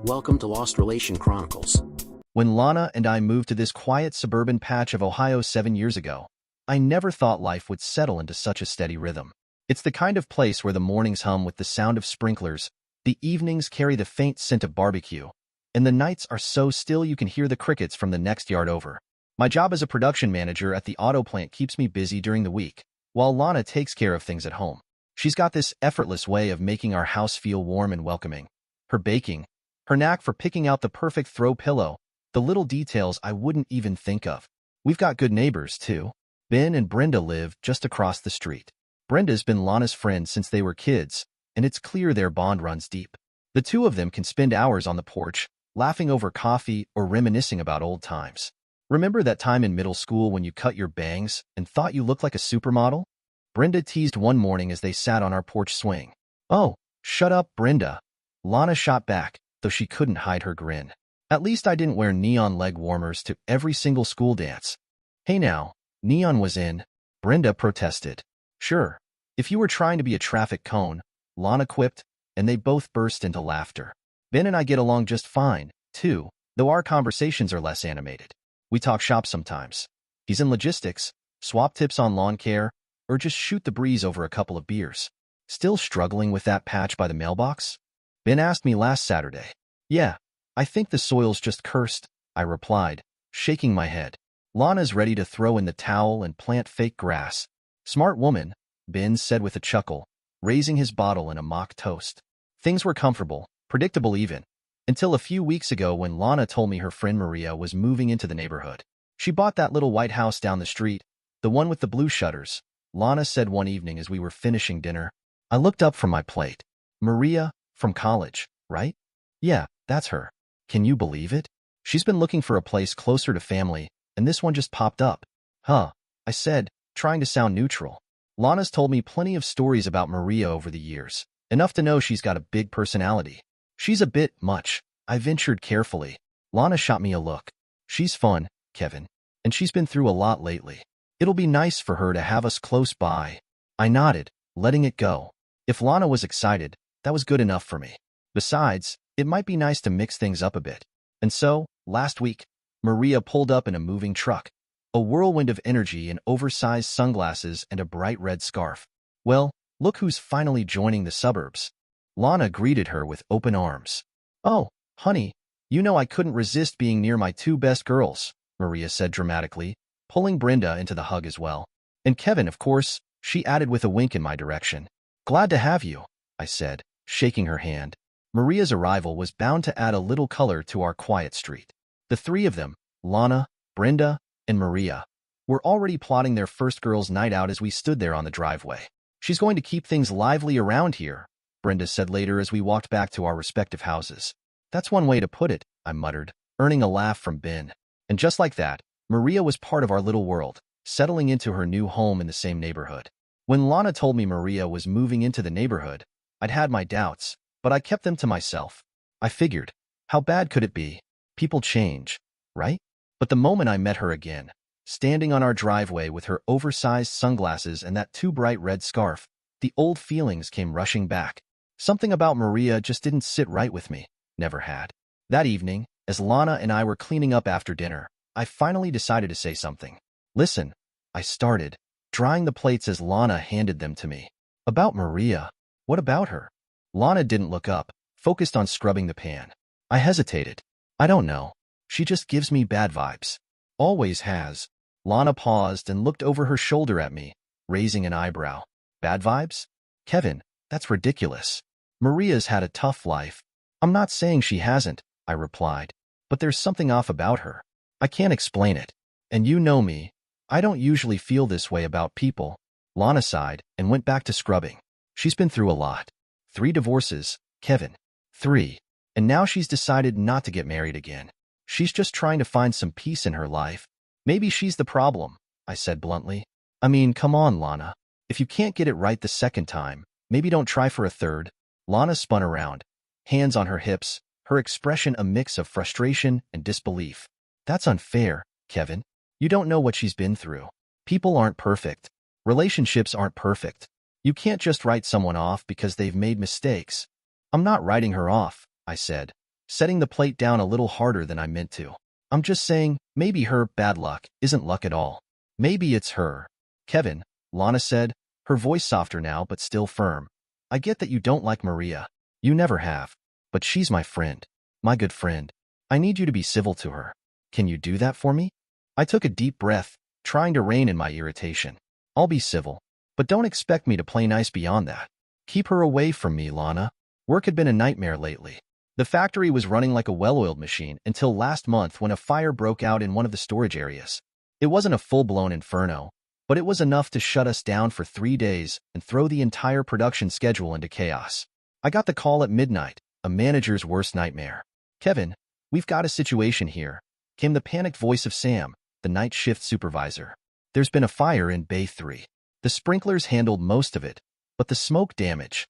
Welcome to Lost Relation Chronicles. When Lana and I moved to this quiet suburban patch of Ohio 7 years ago, I never thought life would settle into such a steady rhythm. It's the kind of place where the mornings hum with the sound of sprinklers, the evenings carry the faint scent of barbecue, and the nights are so still you can hear the crickets from the next yard over. My job as a production manager at the auto plant keeps me busy during the week, while Lana takes care of things at home. She's got this effortless way of making our house feel warm and welcoming. Her baking, her knack for picking out the perfect throw pillow, the little details I wouldn't even think of. We've got good neighbors, too. Ben and Brenda live just across the street. Brenda's been Lana's friend since they were kids, and it's clear their bond runs deep. The two of them can spend hours on the porch, laughing over coffee or reminiscing about old times. Remember that time in middle school when you cut your bangs and thought you looked like a supermodel? Brenda teased one morning as they sat on our porch swing. "Oh, shut up, Brenda." Lana shot back, though she couldn't hide her grin. "At least I didn't wear neon leg warmers to every single school dance." "Hey now, neon was in," Brenda protested. "Sure, if you were trying to be a traffic cone," Lana quipped, and they both burst into laughter. Ben and I get along just fine, too, though our conversations are less animated. We talk shop sometimes. He's in logistics, swap tips on lawn care, or just shoot the breeze over a couple of beers. "Still struggling with that patch by the mailbox?" Ben asked me last Saturday. "Yeah, I think the soil's just cursed," I replied, shaking my head. "Lana's ready to throw in the towel and plant fake grass." "Smart woman," Ben said with a chuckle, raising his bottle in a mock toast. Things were comfortable, predictable even, until a few weeks ago when Lana told me her friend Maria was moving into the neighborhood. She bought that little white house down the street, the one with the blue shutters, Lana said one evening as we were finishing dinner. I looked up from my plate. "Maria, from college, right?" "Yeah, that's her. Can you believe it? She's been looking for a place closer to family, and this one just popped up." "Huh," I said, trying to sound neutral. Lana's told me plenty of stories about Maria over the years, enough to know she's got a big personality. "She's a bit much," I ventured carefully. Lana shot me a look. "She's fun, Kevin, and she's been through a lot lately. It'll be nice for her to have us close by." I nodded, letting it go. If Lana was excited, that was good enough for me. Besides, it might be nice to mix things up a bit. And so, last week, Maria pulled up in a moving truck, a whirlwind of energy in oversized sunglasses and a bright red scarf. "Well, look who's finally joining the suburbs." Lana greeted her with open arms. "Oh, honey, you know I couldn't resist being near my two best girls," Maria said dramatically, pulling Brenda into the hug as well. "And Kevin, of course," she added with a wink in my direction. "Glad to have you," I said, shaking her hand. Maria's arrival was bound to add a little color to our quiet street. The three of them, Lana, Brenda, and Maria, were already plotting their first girls' night out as we stood there on the driveway. "She's going to keep things lively around here," Brenda said later as we walked back to our respective houses. "That's one way to put it," I muttered, earning a laugh from Ben. And just like that, Maria was part of our little world, settling into her new home in the same neighborhood. When Lana told me Maria was moving into the neighborhood, I'd had my doubts, but I kept them to myself. I figured, how bad could it be? People change, right? But the moment I met her again, standing on our driveway with her oversized sunglasses and that too bright red scarf, the old feelings came rushing back. Something about Maria just didn't sit right with me, never had. That evening, as Lana and I were cleaning up after dinner, I finally decided to say something. "Listen," I started, drying the plates as Lana handed them to me. "About Maria. What about her?" Lana didn't look up, focused on scrubbing the pan. I hesitated. "I don't know. She just gives me bad vibes. Always has." Lana paused and looked over her shoulder at me, raising an eyebrow. "Bad vibes? Kevin, that's ridiculous. Maria's had a tough life." "I'm not saying she hasn't," I replied, "but there's something off about her. I can't explain it. And you know me. I don't usually feel this way about people." Lana sighed and went back to scrubbing. "She's been through a lot. 3 divorces, Kevin. 3. And now she's decided not to get married again. She's just trying to find some peace in her life." "Maybe she's the problem," I said bluntly. "I mean, come on, Lana. If you can't get it right the second time, maybe don't try for a third." Lana spun around, hands on her hips, her expression a mix of frustration and disbelief. "That's unfair, Kevin. You don't know what she's been through. People aren't perfect. Relationships aren't perfect. You can't just write someone off because they've made mistakes." "I'm not writing her off," I said, setting the plate down a little harder than I meant to. I'm just saying, maybe her bad luck isn't luck at all. Maybe it's her. Kevin, Lana said, her voice softer now but still firm. I get that you don't like Maria. You never have. But she's my friend. My good friend. I need you to be civil to her. Can you do that for me? I took a deep breath, trying to rein in my irritation. I'll be civil. But don't expect me to play nice beyond that. Keep her away from me, Lana. Work had been a nightmare lately. The factory was running like a well-oiled machine until last month when a fire broke out in one of the storage areas. It wasn't a full-blown inferno, but it was enough to shut us down for 3 days and throw the entire production schedule into chaos. I got the call at midnight, a manager's worst nightmare. Kevin, we've got a situation here, came the panicked voice of Sam, the night shift supervisor. There's been a fire in Bay 3. The sprinklers handled most of it, but the smoke damage.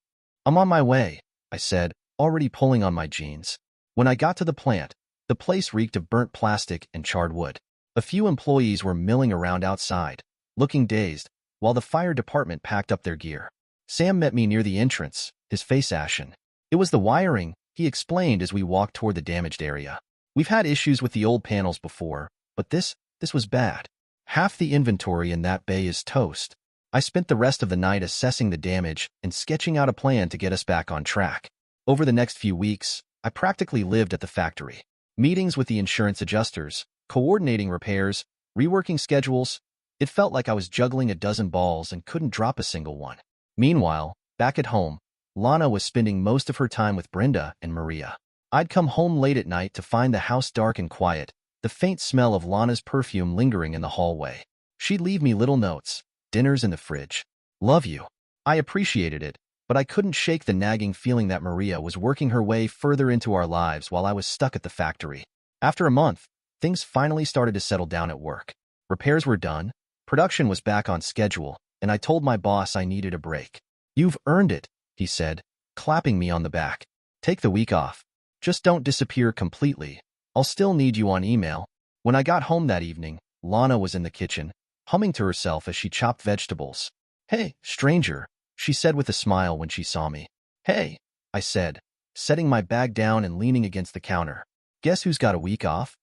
I'm on my way, I said, already pulling on my jeans. When I got to the plant, the place reeked of burnt plastic and charred wood. A few employees were milling around outside, looking dazed, while the fire department packed up their gear. Sam met me near the entrance, his face ashen. It was the wiring, he explained as we walked toward the damaged area. We've had issues with the old panels before, but this was bad. Half the inventory in that bay is toast. I spent the rest of the night assessing the damage and sketching out a plan to get us back on track. Over the next few weeks, I practically lived at the factory. Meetings with the insurance adjusters, coordinating repairs, reworking schedules. It felt like I was juggling a dozen balls and couldn't drop a single one. Meanwhile, back at home, Lana was spending most of her time with Brenda and Maria. I'd come home late at night to find the house dark and quiet, the faint smell of Lana's perfume lingering in the hallway. She'd leave me little notes, dinners in the fridge. Love you. I appreciated it, but I couldn't shake the nagging feeling that Maria was working her way further into our lives while I was stuck at the factory. After a month, things finally started to settle down at work. Repairs were done, production was back on schedule, and I told my boss I needed a break. You've earned it, he said, clapping me on the back. Take the week off. Just don't disappear completely. I'll still need you on email. When I got home that evening, Lana was in the kitchen, humming to herself as she chopped vegetables. Hey, stranger, she said with a smile when she saw me. Hey, I said, setting my bag down and leaning against the counter. Guess who's got a week off?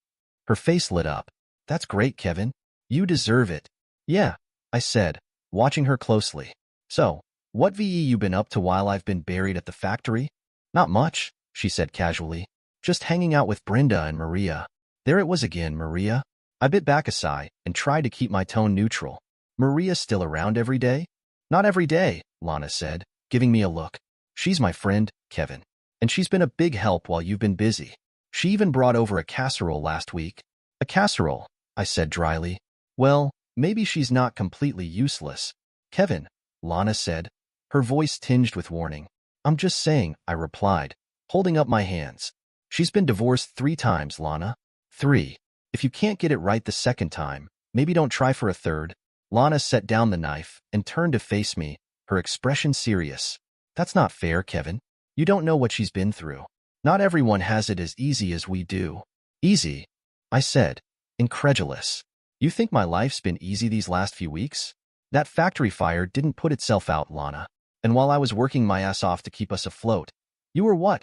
Her face lit up. That's great, Kevin. You deserve it. Yeah, I said, watching her closely. So, what VE you been up to while I've been buried at the factory? Not much, she said casually. Just hanging out with Brenda and Maria. There it was again, Maria. I bit back a sigh and tried to keep my tone neutral. Maria's still around every day? Not every day, Lana said, giving me a look. She's my friend, Kevin. And she's been a big help while you've been busy. She even brought over a casserole last week. A casserole, I said dryly. Well, maybe she's not completely useless. Kevin, Lana said, her voice tinged with warning. I'm just saying, I replied, holding up my hands. She's been divorced 3 times, Lana. 3. If you can't get it right the second time, maybe don't try for a third. Lana set down the knife and turned to face me, her expression serious. That's not fair, Kevin. You don't know what she's been through. Not everyone has it as easy as we do. Easy? I said, incredulous. You think my life's been easy these last few weeks? That factory fire didn't put itself out, Lana. And while I was working my ass off to keep us afloat, you were what?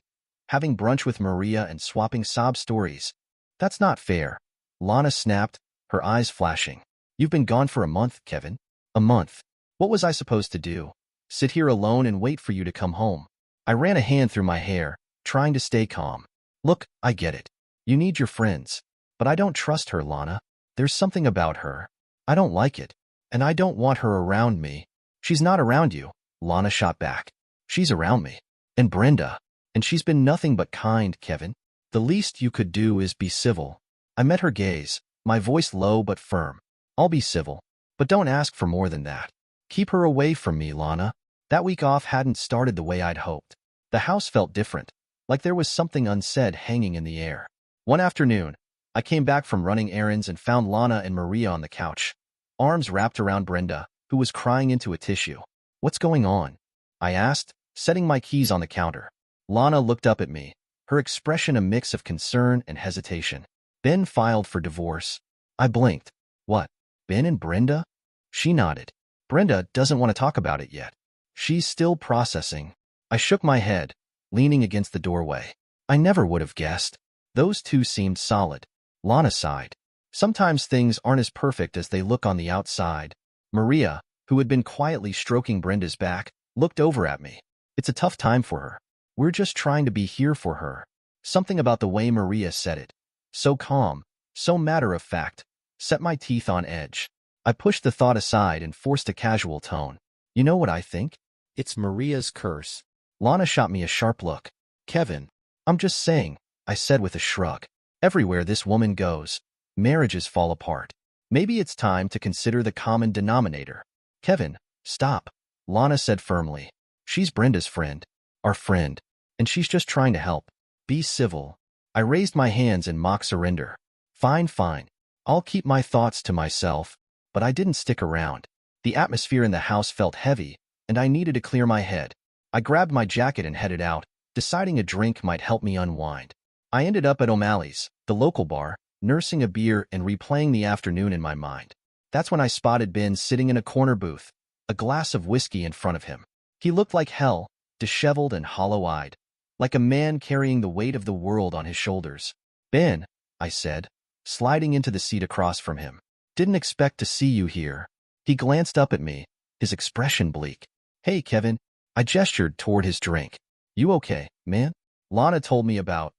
Having brunch with Maria and swapping sob stories. That's not fair. Lana snapped, her eyes flashing. You've been gone for a month, Kevin. A month. What was I supposed to do? Sit here alone and wait for you to come home? I ran a hand through my hair, trying to stay calm. Look, I get it. You need your friends. But I don't trust her, Lana. There's something about her. I don't like it. And I don't want her around me. She's not around you, Lana shot back. She's around me. And Brenda. And she's been nothing but kind, Kevin. The least you could do is be civil. I met her gaze, my voice low but firm. I'll be civil, but don't ask for more than that. Keep her away from me, Lana. That week off hadn't started the way I'd hoped. The house felt different, like there was something unsaid hanging in the air. One afternoon, I came back from running errands and found Lana and Maria on the couch, arms wrapped around Brenda, who was crying into a tissue. What's going on? I asked, setting my keys on the counter. Lana looked up at me, her expression a mix of concern and hesitation. Ben filed for divorce. I blinked. What? Ben and Brenda? She nodded. Brenda doesn't want to talk about it yet. She's still processing. I shook my head, leaning against the doorway. I never would have guessed. Those two seemed solid. Lana sighed. Sometimes things aren't as perfect as they look on the outside. Maria, who had been quietly stroking Brenda's back, looked over at me. It's a tough time for her. We're just trying to be here for her. Something about the way Maria said it, so calm, so matter-of-fact, set my teeth on edge. I pushed the thought aside and forced a casual tone. You know what I think? It's Maria's curse. Lana shot me a sharp look. Kevin, I'm just saying, I said with a shrug. Everywhere this woman goes, marriages fall apart. Maybe it's time to consider the common denominator. Kevin, stop, Lana said firmly. She's Brenda's friend, our friend, and she's just trying to help. Be civil. I raised my hands in mock surrender. Fine, fine. I'll keep my thoughts to myself, but I didn't stick around. The atmosphere in the house felt heavy, and I needed to clear my head. I grabbed my jacket and headed out, deciding a drink might help me unwind. I ended up at O'Malley's, the local bar, nursing a beer and replaying the afternoon in my mind. That's when I spotted Ben sitting in a corner booth, a glass of whiskey in front of him. He looked like hell, disheveled and hollow-eyed, like a man carrying the weight of the world on his shoulders. Ben, I said, sliding into the seat across from him. Didn't expect to see you here. He glanced up at me, his expression bleak. Hey, Kevin. I gestured toward his drink. You okay, man? Lana told me about,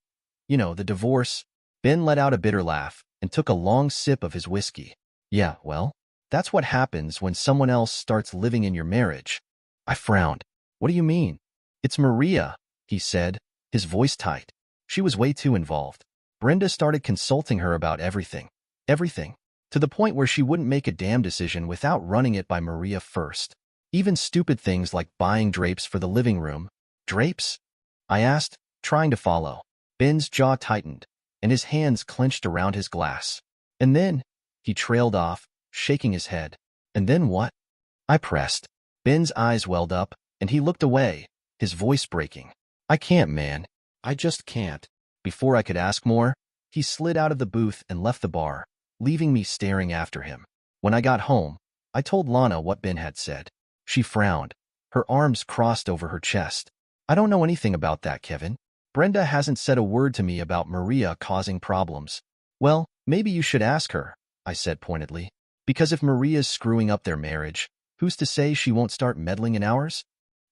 the divorce. Ben let out a bitter laugh and took a long sip of his whiskey. Yeah, well, that's what happens when someone else starts living in your marriage. I frowned. What do you mean? It's Maria, he said, his voice tight. She was way too involved. Brenda started consulting her about everything. Everything. To the point where she wouldn't make a damn decision without running it by Maria first. Even stupid things like buying drapes for the living room. Drapes? I asked, trying to follow. Ben's jaw tightened, and his hands clenched around his glass. And then, he trailed off, shaking his head. And then what? I pressed. Ben's eyes welled up, and he looked away, his voice breaking. I can't, man. I just can't. Before I could ask more, he slid out of the booth and left the bar, leaving me staring after him. When I got home, I told Lana what Ben had said. She frowned, her arms crossed over her chest. I don't know anything about that, Kevin. Brenda hasn't said a word to me about Maria causing problems. Well, maybe you should ask her, I said pointedly. Because if Maria's screwing up their marriage, who's to say she won't start meddling in ours?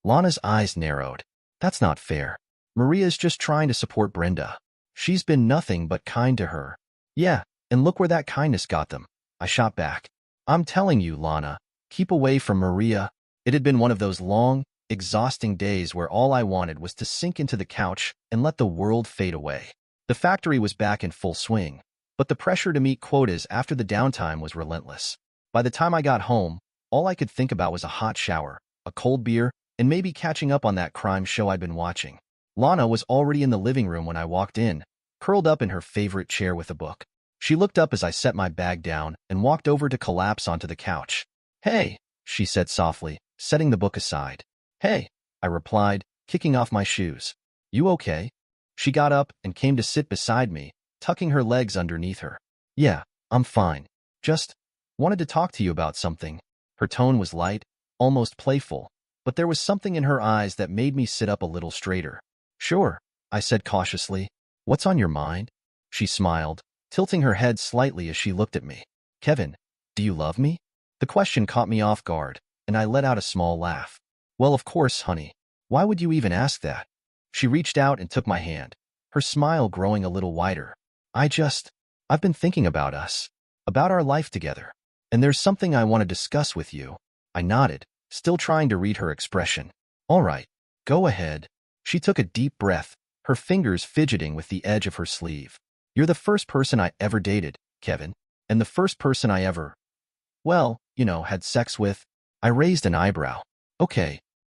Lana's eyes narrowed. That's not fair. Maria's just trying to support Brenda. She's been nothing but kind to her. Yeah, and look where that kindness got them. I shot back. I'm telling you, Lana, keep away from Maria. It had been one of those long, exhausting days where all I wanted was to sink into the couch and let the world fade away. The factory was back in full swing, but the pressure to meet quotas after the downtime was relentless. By the time I got home, all I could think about was a hot shower, a cold beer, and maybe catching up on that crime show I'd been watching. Lana was already in the living room when I walked in, curled up in her favorite chair with a book. She looked up as I set my bag down and walked over to collapse onto the couch. Hey, she said softly, setting the book aside. Hey, I replied, kicking off my shoes. You okay? She got up and came to sit beside me, tucking her legs underneath her. Yeah, I'm fine. Just wanted to talk to you about something. Her tone was light, almost playful, but there was something in her eyes that made me sit up a little straighter. Sure, I said cautiously. What's on your mind? She smiled, tilting her head slightly as she looked at me. Kevin, do you love me? The question caught me off guard, and I let out a small laugh. Well, of course, honey. Why would you even ask that? She reached out and took my hand, her smile growing a little wider. I've been thinking about us, about our life together, and there's something I want to discuss with you. I nodded, still trying to read her expression. All right, go ahead. She took a deep breath, her fingers fidgeting with the edge of her sleeve. You're the first person I ever dated, Kevin, and the first person I ever, had sex with. I raised an eyebrow. Okay.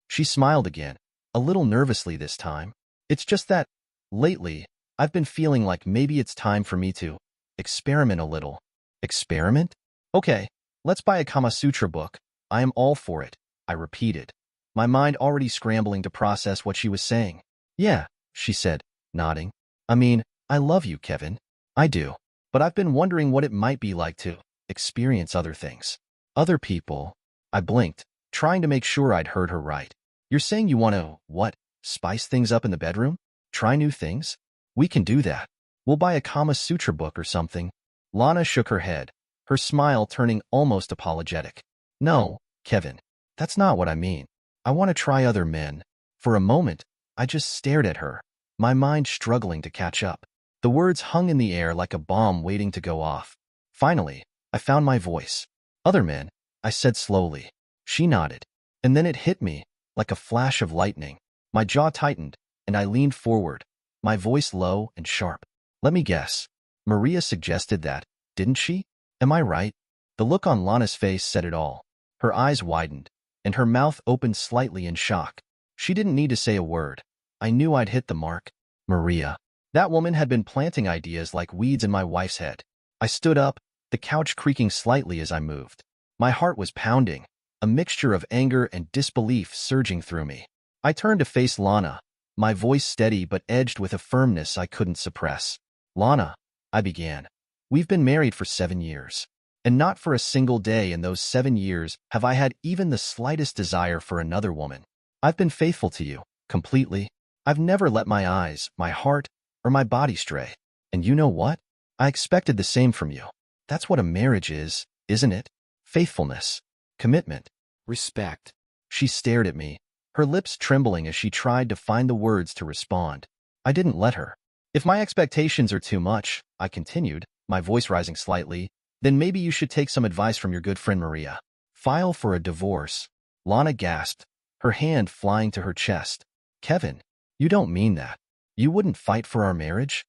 She smiled again, a little nervously this time. It's just that, lately, I've been feeling like maybe it's time for me to experiment a little. Experiment? Okay, let's buy a Kama Sutra book. I am all for it, I repeated, my mind already scrambling to process what she was saying. Yeah, she said, nodding. I mean, I love you, Kevin. I do. But I've been wondering what it might be like to experience other things. Other people. I blinked, trying to make sure I'd heard her right. You're saying you want to, spice things up in the bedroom? Try new things? We can do that. We'll buy a Kama Sutra book or something. Lana shook her head, her smile turning almost apologetic. No, Kevin, that's not what I mean. I want to try other men. For a moment, I just stared at her, my mind struggling to catch up. The words hung in the air like a bomb waiting to go off. Finally, I found my voice. Other men, I said slowly. She nodded. And then it hit me, like a flash of lightning. My jaw tightened, and I leaned forward, my voice low and sharp. Let me guess. Maria suggested that, didn't she? Am I right? The look on Lana's face said it all. Her eyes widened, and her mouth opened slightly in shock. She didn't need to say a word. I knew I'd hit the mark. Maria. That woman had been planting ideas like weeds in my wife's head. I stood up, the couch creaking slightly as I moved. My heart was pounding, a mixture of anger and disbelief surging through me. I turned to face Lana, my voice steady but edged with a firmness I couldn't suppress. Lana, I began. We've been married for 7 years. And not for a single day in those 7 years have I had even the slightest desire for another woman. I've been faithful to you, completely. I've never let my eyes, my heart, or my body stray. And you know what? I expected the same from you. That's what a marriage is, isn't it? Faithfulness. Commitment. Respect. She stared at me, her lips trembling as she tried to find the words to respond. I didn't let her. If my expectations are too much, I continued, my voice rising slightly, then maybe you should take some advice from your good friend Maria. File for a divorce. Lana gasped, her hand flying to her chest. Kevin, you don't mean that. You wouldn't fight for our marriage?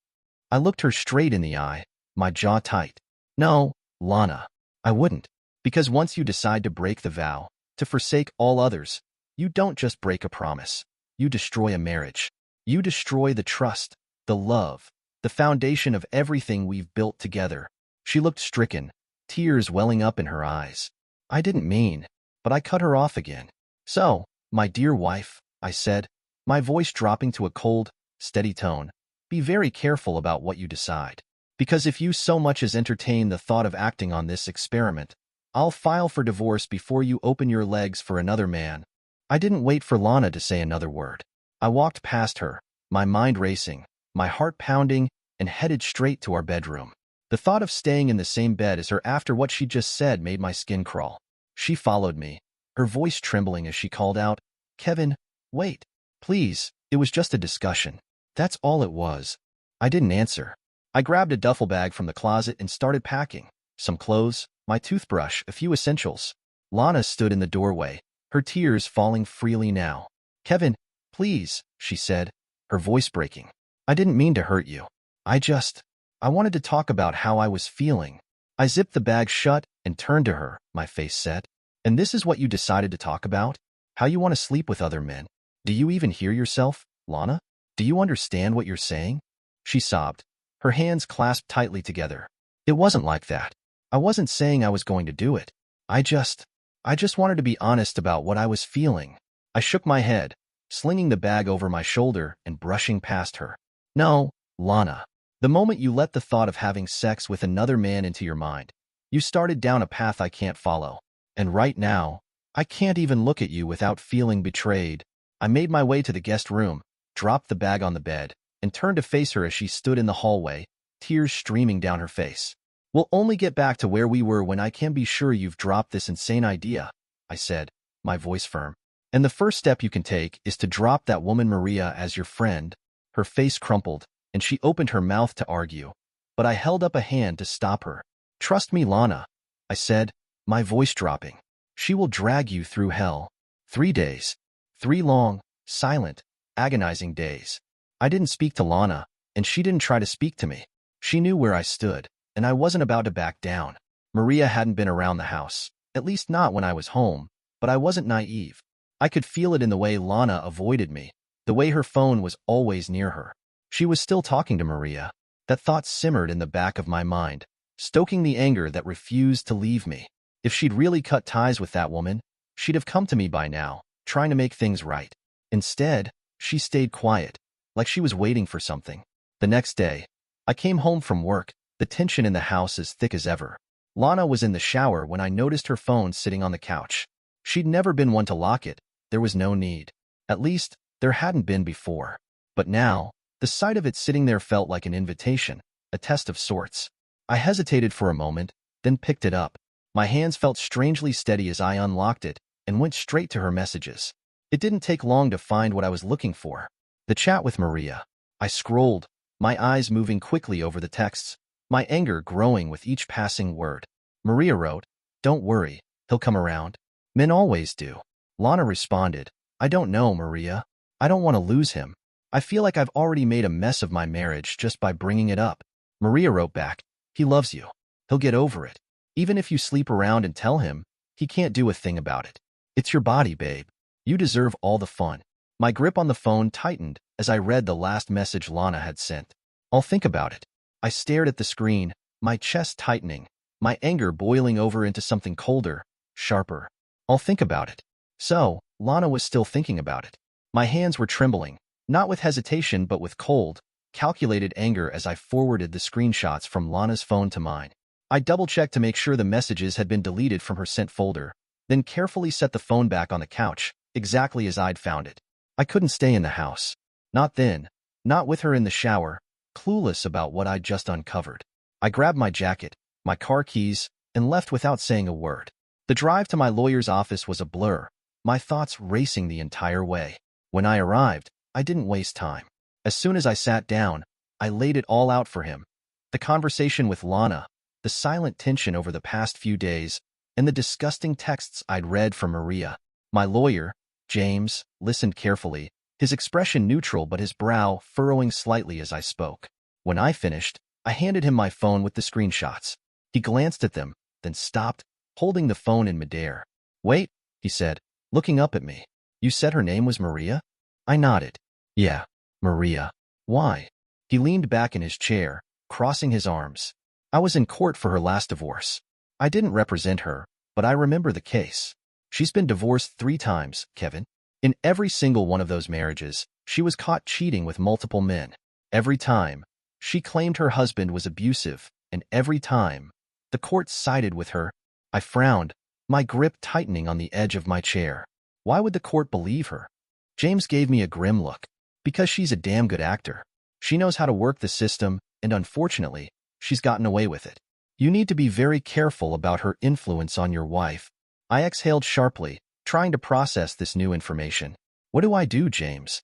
I looked her straight in the eye, my jaw tight. No, Lana, I wouldn't. Because once you decide to break the vow, to forsake all others, you don't just break a promise. You destroy a marriage. You destroy the trust, the love, the foundation of everything we've built together. She looked stricken, tears welling up in her eyes. I didn't mean, but I cut her off again. So, my dear wife, I said, my voice dropping to a cold, steady tone, be very careful about what you decide. Because if you so much as entertain the thought of acting on this experiment, I'll file for divorce before you open your legs for another man. I didn't wait for Lana to say another word. I walked past her, my mind racing, my heart pounding, and headed straight to our bedroom. The thought of staying in the same bed as her after what she just said made my skin crawl. She followed me, her voice trembling as she called out, Kevin, wait, please, it was just a discussion. That's all it was. I didn't answer. I grabbed a duffel bag from the closet and started packing. Some clothes, my toothbrush, a few essentials. Lana stood in the doorway, her tears falling freely now. Kevin, please, she said, her voice breaking. I didn't mean to hurt you. I wanted to talk about how I was feeling. I zipped the bag shut and turned to her, my face set. And this is what you decided to talk about? How you want to sleep with other men? Do you even hear yourself, Lana? Do you understand what you're saying? She sobbed, her hands clasped tightly together. It wasn't like that. I wasn't saying I was going to do it. I just wanted to be honest about what I was feeling. I shook my head, slinging the bag over my shoulder and brushing past her. No, Lana. The moment you let the thought of having sex with another man into your mind, you started down a path I can't follow. And right now, I can't even look at you without feeling betrayed. I made my way to the guest room, dropped the bag on the bed, and turned to face her as she stood in the hallway, tears streaming down her face. We'll only get back to where we were when I can be sure you've dropped this insane idea, I said, my voice firm. And the first step you can take is to drop that woman Maria as your friend. Her face crumpled, and she opened her mouth to argue. But I held up a hand to stop her. Trust me, Lana, I said, my voice dropping. She will drag you through hell. 3 days. 3 long, silent, agonizing days. I didn't speak to Lana, and she didn't try to speak to me. She knew where I stood, and I wasn't about to back down. Maria hadn't been around the house, at least not when I was home, but I wasn't naive. I could feel it in the way Lana avoided me, the way her phone was always near her. She was still talking to Maria. That thought simmered in the back of my mind, stoking the anger that refused to leave me. If she'd really cut ties with that woman, she'd have come to me by now, trying to make things right. Instead, she stayed quiet, like she was waiting for something. The next day, I came home from work, the tension in the house as thick as ever. Lana was in the shower when I noticed her phone sitting on the couch. She'd never been one to lock it. There was no need. At least, there hadn't been before. But now, The sight of it sitting there felt like an invitation, a test of sorts. I hesitated for a moment, then picked it up. My hands felt strangely steady as I unlocked it and went straight to her messages. It didn't take long to find what I was looking for. The chat with Maria. I scrolled, my eyes moving quickly over the texts, my anger growing with each passing word. Maria wrote, "Don't worry, he'll come around. Men always do." Lana responded, "I don't know, Maria. I don't want to lose him. I feel like I've already made a mess of my marriage just by bringing it up." Maria wrote back, "He loves you. He'll get over it. Even if you sleep around and tell him, he can't do a thing about it. It's your body, babe. You deserve all the fun." My grip on the phone tightened as I read the last message Lana had sent. "I'll think about it." I stared at the screen, my chest tightening, my anger boiling over into something colder, sharper. "I'll think about it." So, Lana was still thinking about it. My hands were trembling, not with hesitation but with cold, calculated anger as I forwarded the screenshots from Lana's phone to mine. I double-checked to make sure the messages had been deleted from her sent folder, then carefully set the phone back on the couch, exactly as I'd found it. I couldn't stay in the house. Not then. Not with her in the shower, clueless about what I'd just uncovered. I grabbed my jacket, my car keys, and left without saying a word. The drive to my lawyer's office was a blur, my thoughts racing the entire way. When I arrived, I didn't waste time. As soon as I sat down, I laid it all out for him. The conversation with Lana, the silent tension over the past few days, and the disgusting texts I'd read from Maria. My lawyer, James, listened carefully, his expression neutral but his brow furrowing slightly as I spoke. When I finished, I handed him my phone with the screenshots. He glanced at them, then stopped, holding the phone in midair. "Wait," he said, looking up at me. "You said her name was Maria?" I nodded. "Yeah, Maria. Why?" He leaned back in his chair, crossing his arms. "I was in court for her last divorce. I didn't represent her, but I remember the case. She's been divorced 3 times, Kevin. In every single one of those marriages, she was caught cheating with multiple men. Every time, she claimed her husband was abusive, and every time, the court sided with her." I frowned, my grip tightening on the edge of my chair. Why would the court believe her? James gave me a grim look. "Because she's a damn good actor. She knows how to work the system, and unfortunately, she's gotten away with it. You need to be very careful about her influence on your wife." I exhaled sharply, trying to process this new information. "What do I do, James?"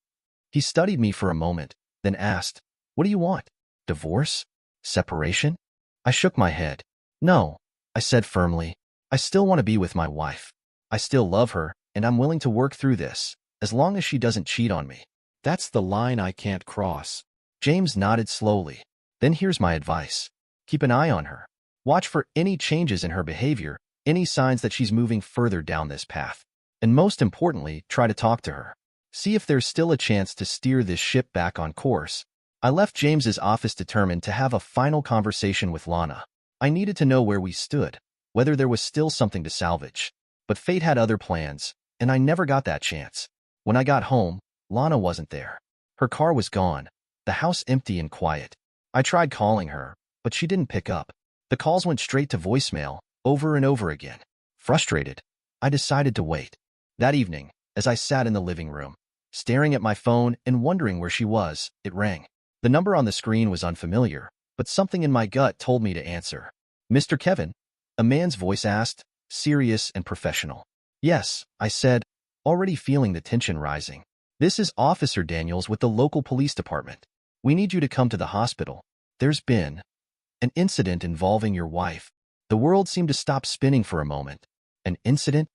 He studied me for a moment, then asked, "What do you want? Divorce? Separation?" I shook my head. "No," I said firmly. "I still want to be with my wife. I still love her, and I'm willing to work through this, as long as she doesn't cheat on me. That's the line I can't cross." James nodded slowly. "Then here's my advice. Keep an eye on her. Watch for any changes in her behavior, any signs that she's moving further down this path. And most importantly, try to talk to her. See if there's still a chance to steer this ship back on course." I left James's office determined to have a final conversation with Lana. I needed to know where we stood, whether there was still something to salvage. But fate had other plans, and I never got that chance. When I got home, Lana wasn't there. Her car was gone, the house empty and quiet. I tried calling her, but she didn't pick up. The calls went straight to voicemail, over and over again. Frustrated, I decided to wait. That evening, as I sat in the living room, staring at my phone and wondering where she was, it rang. The number on the screen was unfamiliar, but something in my gut told me to answer. "Mr. Kevin?" a man's voice asked, serious and professional. "Yes," I said, already feeling the tension rising. "This is Officer Daniels with the local police department. We need you to come to the hospital. There's been an incident involving your wife." The world seemed to stop spinning for a moment. "An incident?"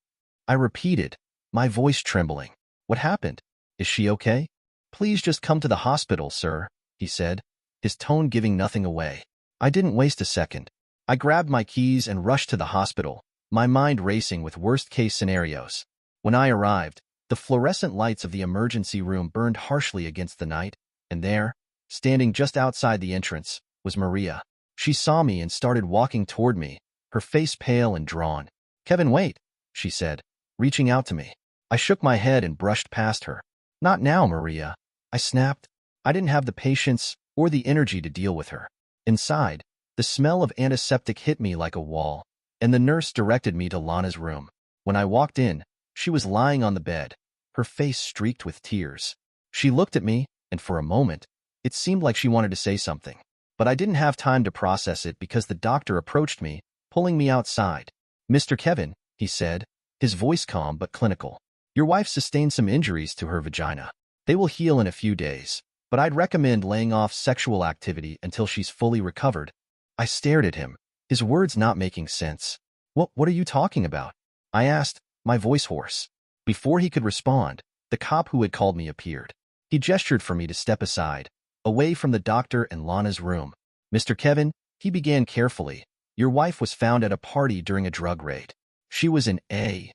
I repeated, my voice trembling. "What happened? Is she okay?" "Please just come to the hospital, sir," he said, his tone giving nothing away. I didn't waste a second. I grabbed my keys and rushed to the hospital, my mind racing with worst-case scenarios. When I arrived, the fluorescent lights of the emergency room burned harshly against the night, and there, standing just outside the entrance, was Maria. She saw me and started walking toward me, her face pale and drawn. "Kevin, wait," she said, reaching out to me. I shook my head and brushed past her. "Not now, Maria," I snapped. I didn't have the patience or the energy to deal with her. Inside, the smell of antiseptic hit me like a wall, and the nurse directed me to Lana's room. When I walked in, she was lying on the bed, her face streaked with tears. She looked at me, and for a moment, It seemed like she wanted to say something, but I didn't have time to process it because the doctor approached me, pulling me outside. "Mr. Kevin," he said, his voice calm but clinical. "Your wife sustained some injuries to her vagina. They will heal in a few days, but I'd recommend laying off sexual activity until she's fully recovered." I stared at him, his words not making sense. What are you talking about?" I asked, my voice hoarse. Before he could respond, the cop who had called me appeared. He gestured for me to step aside, away from the doctor and Lana's room. "Mr. Kevin," he began carefully, "your wife was found at a party during a drug raid. She was in a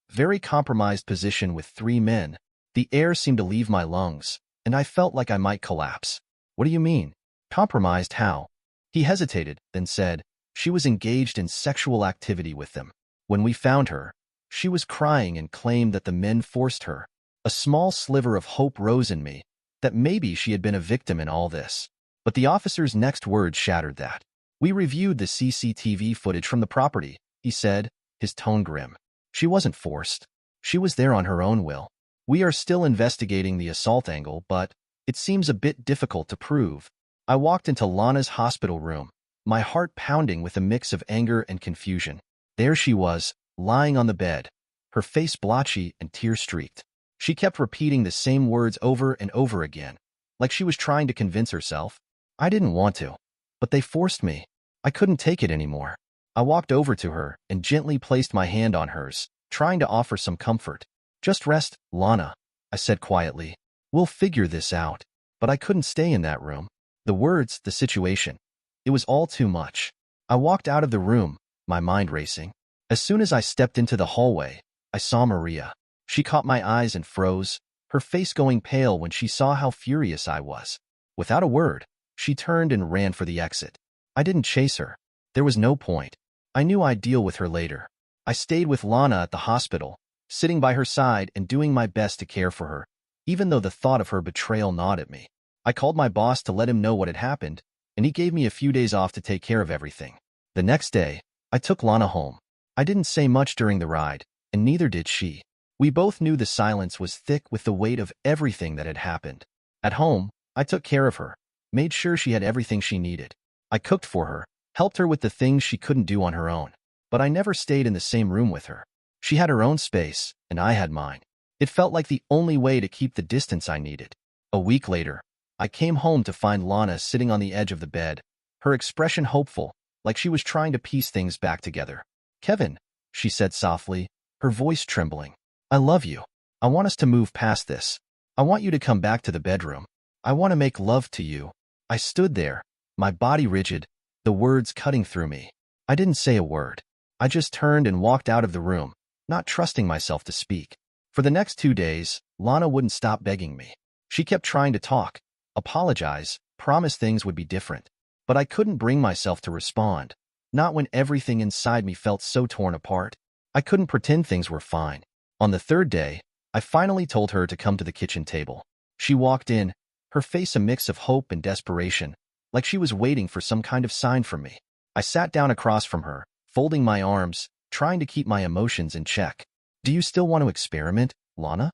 very compromised position with 3 men. The air seemed to leave my lungs, and I felt like I might collapse." "What do you mean? Compromised how?" He hesitated, then said, "She was engaged in sexual activity with them. When we found her, she was crying and claimed that the men forced her." A small sliver of hope rose in me, that maybe she had been a victim in all this. But the officer's next words shattered that. "We reviewed the CCTV footage from the property," he said, his tone grim. "She wasn't forced. She was there on her own will. We are still investigating the assault angle, but it seems a bit difficult to prove." I walked into Lana's hospital room, my heart pounding with a mix of anger and confusion. There she was, lying on the bed, her face blotchy and tear-streaked. She kept repeating the same words over and over again, like she was trying to convince herself. I didn't want to, but they forced me. I couldn't take it anymore. I walked over to her and gently placed my hand on hers, trying to offer some comfort. "Just rest, Lana," I said quietly. "We'll figure this out." But I couldn't stay in that room. The words, the situation, it was all too much. I walked out of the room, my mind racing. As soon as I stepped into the hallway, I saw Maria. She caught my eyes and froze, her face going pale when she saw how furious I was. Without a word, she turned and ran for the exit. I didn't chase her. There was no point. I knew I'd deal with her later. I stayed with Lana at the hospital, sitting by her side and doing my best to care for her, even though the thought of her betrayal gnawed at me. I called my boss to let him know what had happened, and he gave me a few days off to take care of everything. The next day, I took Lana home. I didn't say much during the ride, and neither did she. We both knew the silence was thick with the weight of everything that had happened. At home, I took care of her, made sure she had everything she needed. I cooked for her, helped her with the things she couldn't do on her own. But I never stayed in the same room with her. She had her own space, and I had mine. It felt like the only way to keep the distance I needed. A week later, I came home to find Lana sitting on the edge of the bed, her expression hopeful, like she was trying to piece things back together. "Kevin," she said softly, her voice trembling. "I love you. I want us to move past this. I want you to come back to the bedroom. I want to make love to you." I stood there, my body rigid, the words cutting through me. I didn't say a word. I just turned and walked out of the room, not trusting myself to speak. For the next 2 days, Lana wouldn't stop begging me. She kept trying to talk, apologize, promise things would be different. But I couldn't bring myself to respond, not when everything inside me felt so torn apart. I couldn't pretend things were fine. On the 3rd day, I finally told her to come to the kitchen table. She walked in, her face a mix of hope and desperation, like she was waiting for some kind of sign from me. I sat down across from her, folding my arms, trying to keep my emotions in check. "Do you still want to experiment, Lana?"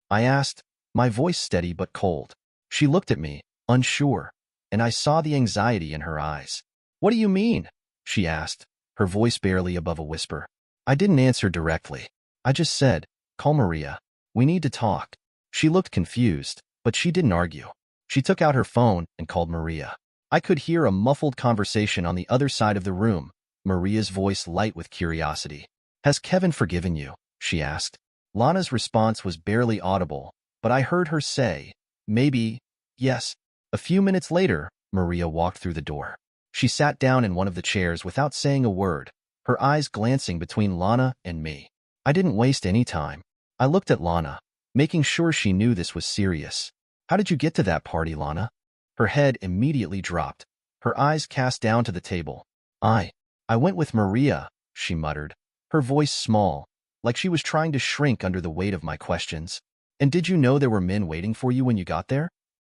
I asked, my voice steady but cold. She looked at me, unsure, and I saw the anxiety in her eyes. "What do you mean?" she asked, her voice barely above a whisper. I didn't answer directly. I just said, "Call Maria. We need to talk." She looked confused, but she didn't argue. She took out her phone and called Maria. I could hear a muffled conversation on the other side of the room, Maria's voice light with curiosity. "Has Kevin forgiven you?" she asked. Lana's response was barely audible, but I heard her say, "Maybe, yes." A few minutes later, Maria walked through the door. She sat down in one of the chairs without saying a word, her eyes glancing between Lana and me. I didn't waste any time. I looked at Lana, making sure she knew this was serious. "How did you get to that party, Lana?" Her head immediately dropped, her eyes cast down to the table. I went with Maria," she muttered, her voice small, like she was trying to shrink under the weight of my questions. "And did you know there were men waiting for you when you got there?"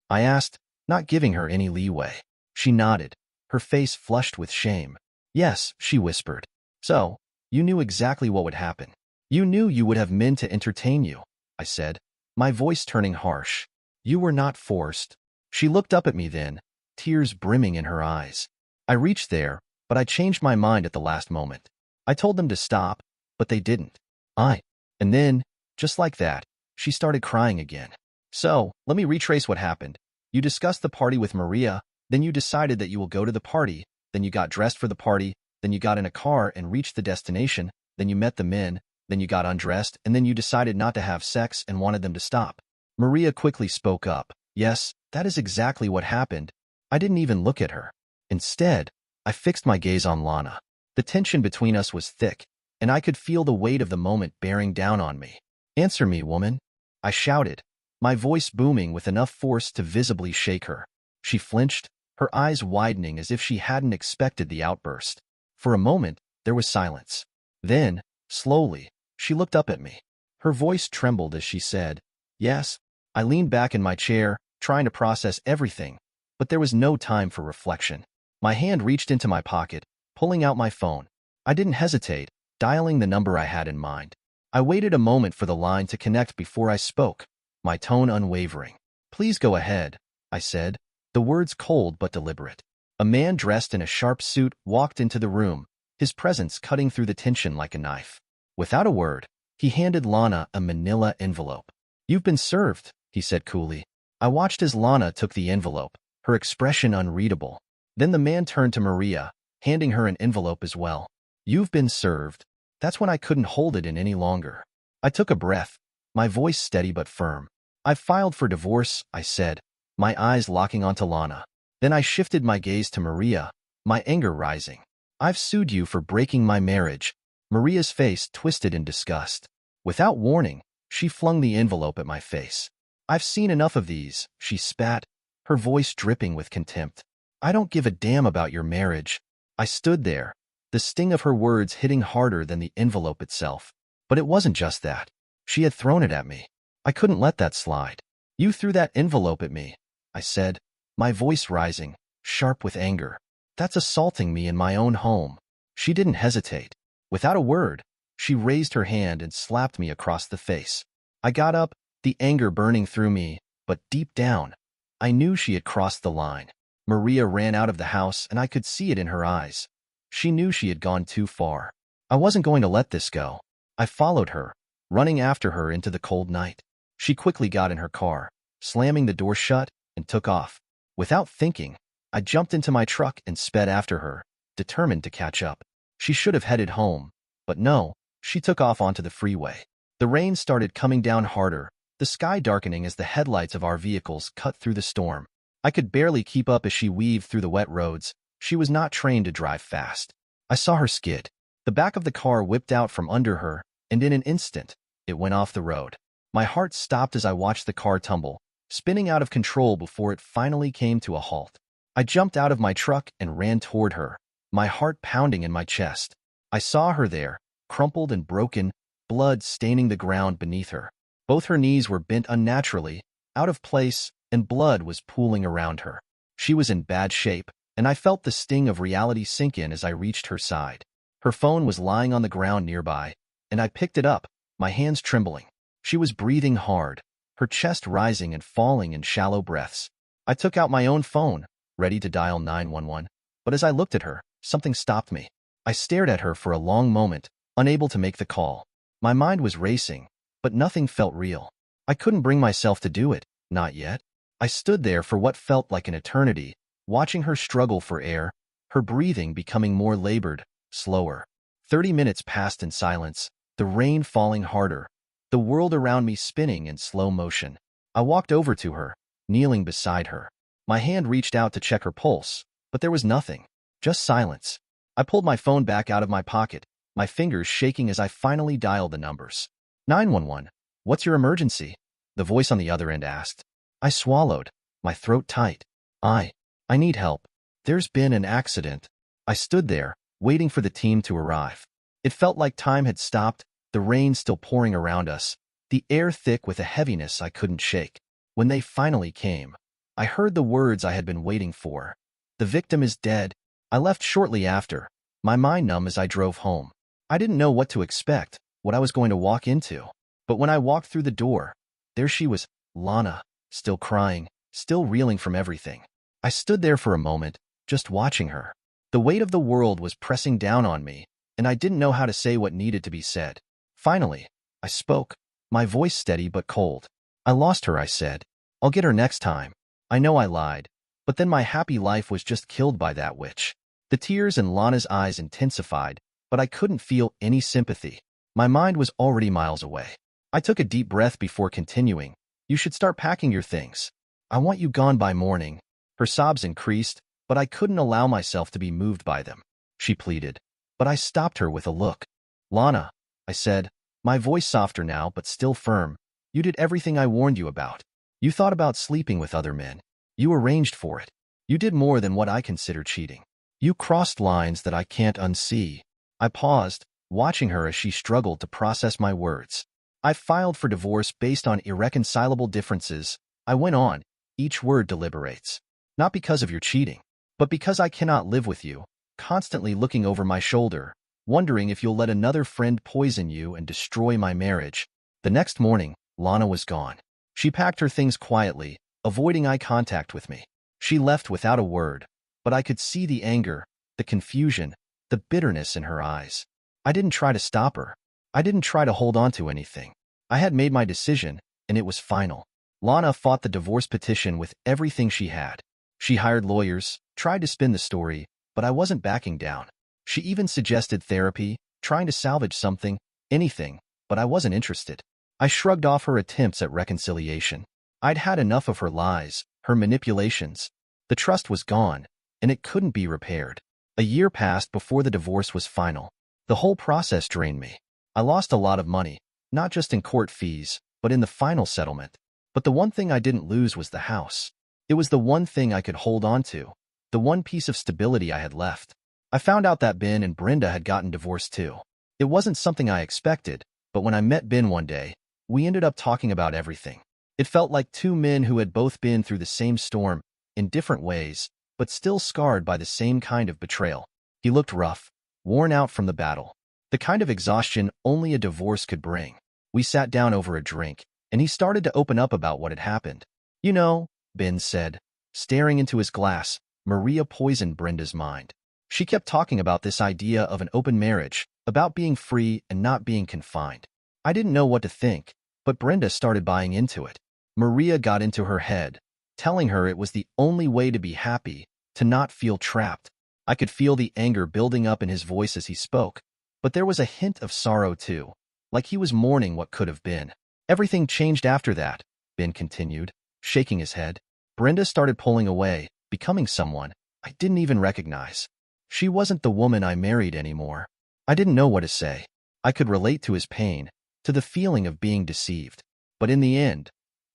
I asked, not giving her any leeway. She nodded, her face flushed with shame. "Yes," she whispered. "So, you knew exactly what would happen. You knew you would have men to entertain you," I said, my voice turning harsh. "You were not forced." She looked up at me then, tears brimming in her eyes. I reached there, but I changed my mind at the last moment. I told them to stop, but they didn't. And then, just like that, she started crying again. So, let me retrace what happened. You discussed the party with Maria, then you decided that you will go to the party, then you got dressed for the party, then you got in a car and reached the destination, then you met the men, then you got undressed, and then you decided not to have sex and wanted them to stop. Maria quickly spoke up. Yes, that is exactly what happened. I didn't even look at her. Instead, I fixed my gaze on Lana. The tension between us was thick, and I could feel the weight of the moment bearing down on me. Answer me, woman, I shouted, my voice booming with enough force to visibly shake her. She flinched, her eyes widening as if she hadn't expected the outburst. For a moment, there was silence. Then, slowly, she looked up at me. Her voice trembled as she said, "Yes." I leaned back in my chair, trying to process everything, but there was no time for reflection. My hand reached into my pocket, pulling out my phone. I didn't hesitate, dialing the number I had in mind. I waited a moment for the line to connect before I spoke, my tone unwavering. "Please go ahead," I said, the words cold but deliberate. A man dressed in a sharp suit walked into the room, his presence cutting through the tension like a knife. Without a word, he handed Lana a manila envelope. "You've been served," he said coolly. I watched as Lana took the envelope, her expression unreadable. Then the man turned to Maria, handing her an envelope as well. "You've been served." That's when I couldn't hold it in any longer. I took a breath, my voice steady but firm. "I've filed for divorce," I said, my eyes locking onto Lana. Then I shifted my gaze to Maria, my anger rising. "I've sued you for breaking my marriage." Maria's face twisted in disgust. Without warning, she flung the envelope at my face. "I've seen enough of these," she spat, her voice dripping with contempt. "I don't give a damn about your marriage." I stood there, the sting of her words hitting harder than the envelope itself. But it wasn't just that. She had thrown it at me. I couldn't let that slide. "You threw that envelope at me," I said, my voice rising, sharp with anger. "That's assaulting me in my own home." She didn't hesitate. Without a word, she raised her hand and slapped me across the face. I got up, the anger burning through me, but deep down, I knew she had crossed the line. Maria ran out of the house, and I could see it in her eyes. She knew she had gone too far. I wasn't going to let this go. I followed her, running after her into the cold night. She quickly got in her car, slamming the door shut, and took off. Without thinking, I jumped into my truck and sped after her, determined to catch up. She should have headed home, but no, she took off onto the freeway. The rain started coming down harder, the sky darkening as the headlights of our vehicles cut through the storm. I could barely keep up as she weaved through the wet roads. She was not trained to drive fast. I saw her skid. The back of the car whipped out from under her, and in an instant, it went off the road. My heart stopped as I watched the car tumble, spinning out of control before it finally came to a halt. I jumped out of my truck and ran toward her, my heart pounding in my chest. I saw her there, crumpled and broken, blood staining the ground beneath her. Both her knees were bent unnaturally, out of place, and blood was pooling around her. She was in bad shape, and I felt the sting of reality sink in as I reached her side. Her phone was lying on the ground nearby, and I picked it up, my hands trembling. She was breathing hard, her chest rising and falling in shallow breaths. I took out my own phone, ready to dial 911, but as I looked at her, something stopped me. I stared at her for a long moment, unable to make the call. My mind was racing, but nothing felt real. I couldn't bring myself to do it, not yet. I stood there for what felt like an eternity, watching her struggle for air, her breathing becoming more labored, slower. 30 minutes passed in silence, the rain falling harder, the world around me spinning in slow motion. I walked over to her, kneeling beside her. My hand reached out to check her pulse, but there was nothing, just silence. I pulled my phone back out of my pocket, my fingers shaking as I finally dialed the numbers. 911, what's your emergency? The voice on the other end asked. I swallowed, my throat tight. I need help. There's been an accident. I stood there, waiting for the team to arrive. It felt like time had stopped, the rain still pouring around us, the air thick with a heaviness I couldn't shake. When they finally came, I heard the words I had been waiting for. The victim is dead. I left shortly after, my mind numb as I drove home. I didn't know what to expect, what I was going to walk into. But when I walked through the door, there she was, Lana, still crying, still reeling from everything. I stood there for a moment, just watching her. The weight of the world was pressing down on me, and I didn't know how to say what needed to be said. Finally, I spoke, my voice steady but cold. I lost her, I said. I'll get her next time. I know I lied, but then my happy life was just killed by that witch. The tears in Lana's eyes intensified, but I couldn't feel any sympathy. My mind was already miles away. I took a deep breath before continuing. You should start packing your things. I want you gone by morning. Her sobs increased, but I couldn't allow myself to be moved by them. She pleaded, but I stopped her with a look. Lana, I said, my voice softer now but still firm, you did everything I warned you about. You thought about sleeping with other men. You arranged for it. You did more than what I consider cheating. You crossed lines that I can't unsee. I paused, watching her as she struggled to process my words. I filed for divorce based on irreconcilable differences. I went on, each word deliberates. Not because of your cheating, but because I cannot live with you, constantly looking over my shoulder, wondering if you'll let another friend poison you and destroy my marriage. The next morning, Lana was gone. She packed her things quietly, avoiding eye contact with me. She left without a word, but I could see the anger, the confusion, the bitterness in her eyes. I didn't try to stop her. I didn't try to hold on to anything. I had made my decision, and it was final. Lana fought the divorce petition with everything she had. She hired lawyers, tried to spin the story, but I wasn't backing down. She even suggested therapy, trying to salvage something, anything, but I wasn't interested. I shrugged off her attempts at reconciliation. I'd had enough of her lies, her manipulations. The trust was gone, and it couldn't be repaired. A year passed before the divorce was final. The whole process drained me. I lost a lot of money, not just in court fees, but in the final settlement. But the one thing I didn't lose was the house. It was the one thing I could hold on to, the one piece of stability I had left. I found out that Ben and Brenda had gotten divorced too. It wasn't something I expected, but when I met Ben one day, we ended up talking about everything. It felt like two men who had both been through the same storm, in different ways, but still scarred by the same kind of betrayal. He looked rough, worn out from the battle, the kind of exhaustion only a divorce could bring. We sat down over a drink, and he started to open up about what had happened. You know, Ben said, staring into his glass, Maria poisoned Brenda's mind. She kept talking about this idea of an open marriage, about being free and not being confined. I didn't know what to think, but Brenda started buying into it. Maria got into her head, telling her it was the only way to be happy, to not feel trapped. I could feel the anger building up in his voice as he spoke, but there was a hint of sorrow too, like he was mourning what could have been. Everything changed after that, Ben continued, shaking his head. Brenda started pulling away, becoming someone I didn't even recognize. She wasn't the woman I married anymore. I didn't know what to say. I could relate to his pain, to the feeling of being deceived. But in the end,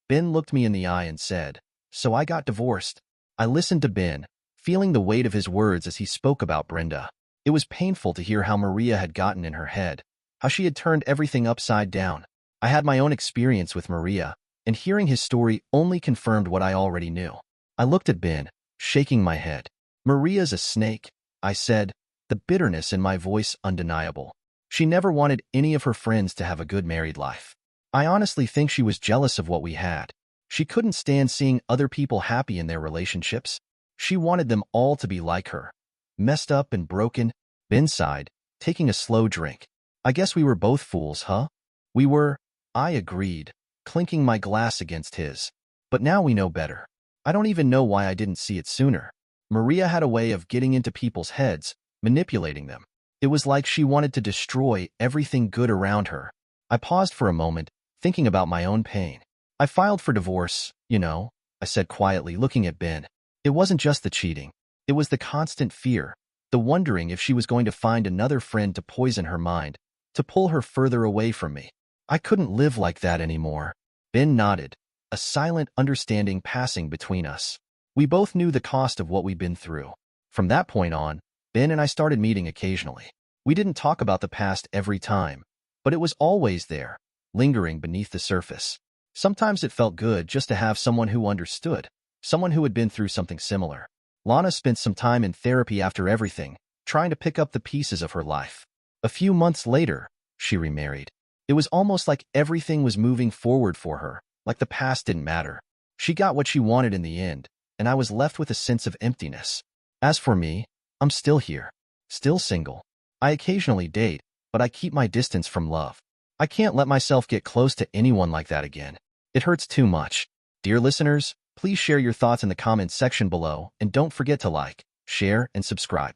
Ben looked me in the eye and said, "So I got divorced." I listened to Ben, feeling the weight of his words as he spoke about Brenda. It was painful to hear how Maria had gotten in her head, how she had turned everything upside down. I had my own experience with Maria, and hearing his story only confirmed what I already knew. I looked at Ben, shaking my head. "Maria's a snake," I said, the bitterness in my voice undeniable. She never wanted any of her friends to have a good married life. I honestly think she was jealous of what we had. She couldn't stand seeing other people happy in their relationships. She wanted them all to be like her. Messed up and broken. Ben sighed, taking a slow drink. "I guess we were both fools, huh?" "We were," I agreed, clinking my glass against his. "But now we know better." I don't even know why I didn't see it sooner. Maria had a way of getting into people's heads, manipulating them. It was like she wanted to destroy everything good around her. I paused for a moment, thinking about my own pain. "I filed for divorce, you know," I said quietly, looking at Ben. "It wasn't just the cheating. It was the constant fear, the wondering if she was going to find another friend to poison her mind, to pull her further away from me. I couldn't live like that anymore." Ben nodded, a silent understanding passing between us. We both knew the cost of what we'd been through. From that point on, Ben and I started meeting occasionally. We didn't talk about the past every time, but it was always there, lingering beneath the surface. Sometimes it felt good just to have someone who understood, someone who had been through something similar. Lana spent some time in therapy after everything, trying to pick up the pieces of her life. A few months later, she remarried. It was almost like everything was moving forward for her, like the past didn't matter. She got what she wanted in the end, and I was left with a sense of emptiness. As for me, I'm still here, still single. I occasionally date, but I keep my distance from love. I can't let myself get close to anyone like that again. It hurts too much. Dear listeners, please share your thoughts in the comments section below, and don't forget to like, share, and subscribe.